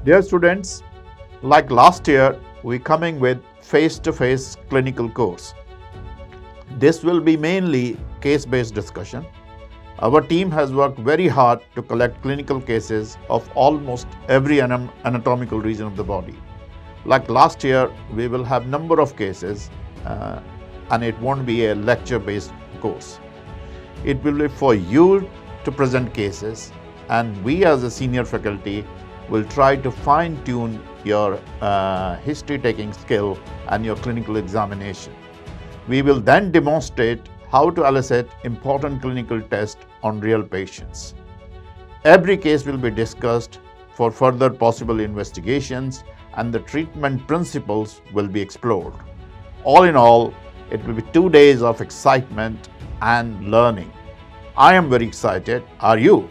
Dear students, like last year, we're coming with face-to-face clinical course. This will be mainly case-based discussion. Our team has worked very hard to collect clinical cases of almost every anatomical region of the body. Like last year, we will have number of cases and it won't be a lecture-based course. It will be for you to present cases, and we as a senior faculty will try to fine-tune your history-taking skill and your clinical examination. We will then demonstrate how to elicit important clinical tests on real patients. Every case will be discussed for further possible investigations, and the treatment principles will be explored. All in all, it will be 2 days of excitement and learning. I am very excited. Are you?